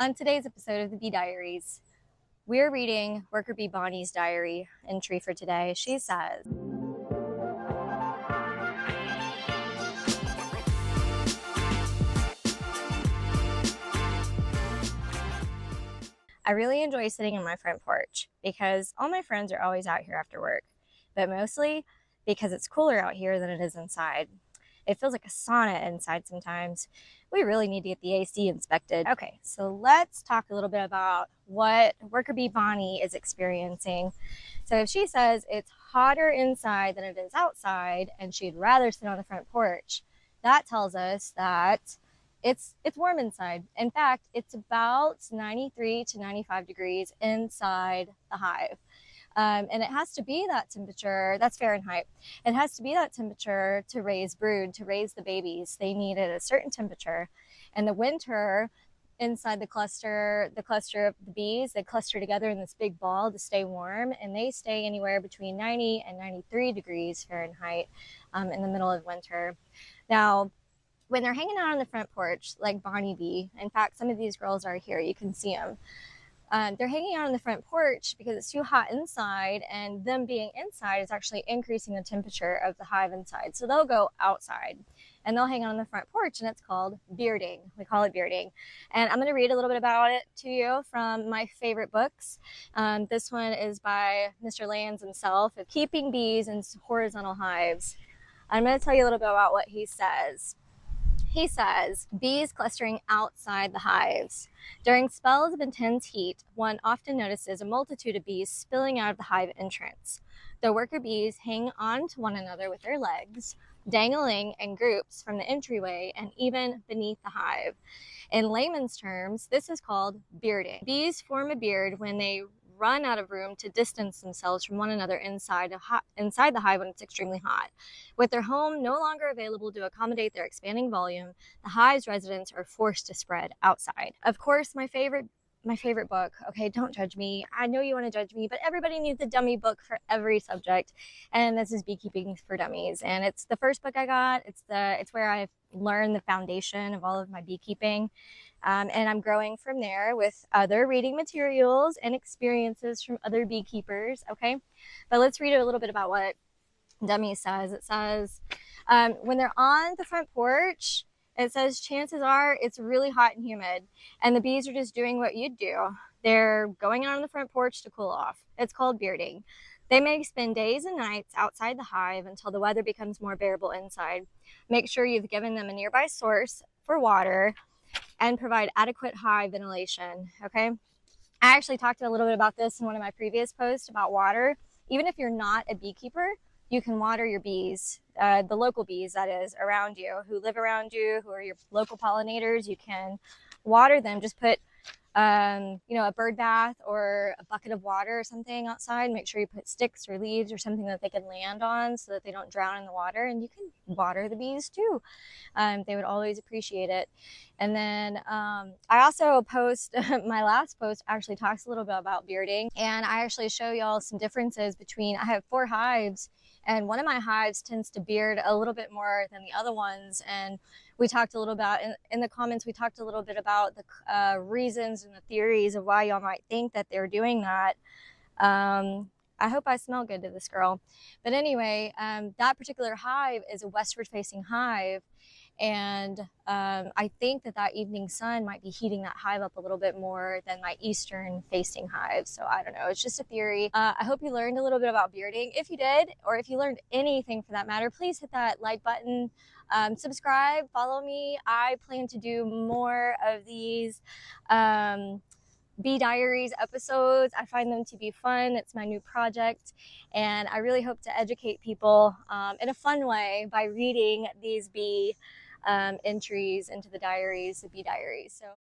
On today's episode of the Bee Diaries, we're reading worker bee Bonnie's diary entry for today. She says, I really enjoy sitting on my front porch because all my friends are always out here after work, but mostly because it's cooler out here than it is inside. It feels like a sauna inside sometimes. We really need to get the AC inspected. Okay, so let's talk a little bit about what worker bee Bonnie is experiencing. So if she says it's hotter inside than it is outside and she'd rather sit on the front porch, that tells us that it's warm inside. In fact, it's about 93 to 95 degrees inside the hive. And it has to be that temperature, that's Fahrenheit. It has to be that temperature to raise brood, to raise the babies. They need it at a certain temperature. And the winter inside the cluster of the bees, they cluster together in this big ball to stay warm, and they stay anywhere between 90 and 93 degrees Fahrenheit in the middle of winter. Now, when they're hanging out on the front porch, like Bonnie Bee, in fact, some of these girls are here, you can see them. They're hanging out on the front porch because it's too hot inside, and them being inside is actually increasing the temperature of the hive inside. So they'll go outside and they'll hang out on the front porch, and it's called bearding. We call it bearding. And I'm going to read a little bit about it to you from my favorite books. This one is by Mr. Lands himself, of Keeping Bees in Horizontal Hives. I'm going to tell you a little bit about what he says. He says, bees clustering outside the hives. During spells of intense heat, one often notices a multitude of bees spilling out of the hive entrance. The worker bees hang on to one another with their legs, dangling in groups from the entryway and even beneath the hive. In layman's terms, this is called bearding. Bees form a beard when they run out of room to distance themselves from one another inside the hive when it's extremely hot. With their home no longer available to accommodate their expanding volume, the hive's residents are forced to spread outside. Of course, my favorite book, okay, don't judge me. I know you want to judge me, but everybody needs a dummy book for every subject. And this is Beekeeping for Dummies. And it's the first book I got. It's where I've learned the foundation of all of my beekeeping. And I'm growing from there with other reading materials and experiences from other beekeepers, okay? But let's read a little bit about what Dummy says. It says, when they're on the front porch, it says chances are it's really hot and humid, and the bees are just doing what you'd do. They're going out on the front porch to cool off. It's called bearding. They may spend days and nights outside the hive until the weather becomes more bearable inside. Make sure you've given them a nearby source for water and provide adequate hive ventilation, okay? I actually talked a little bit about this in one of my previous posts about water. Even if you're not a beekeeper, you can water your bees, the local bees, that is, around you, who live around you, who are your local pollinators. You can water them. Just put a bird bath or a bucket of water or something outside. Make sure you put sticks or leaves or something that they can land on so that they don't drown in the water, and you can water the bees too. They would always appreciate it. And then I also post, my last post actually talks a little bit about bearding, and I actually show y'all some differences between, I have 4 hives, and one of my hives tends to beard a little bit more than the other ones. And we talked a little about, in the comments, we talked a little bit about the reasons and the theories of why y'all might think that they're doing that. I hope I smell good to this girl. But anyway, that particular hive is a westward facing hive. And I think that evening sun might be heating that hive up a little bit more than my eastern facing hive. So I don't know, it's just a theory. I hope you learned a little bit about bearding. If you did, or if you learned anything for that matter, please hit that like button, subscribe, follow me. I plan to do more of these Bee Diaries episodes. I find them to be fun. It's my new project, and I really hope to educate people in a fun way by reading these bee entries into the diaries, the Bee Diaries. So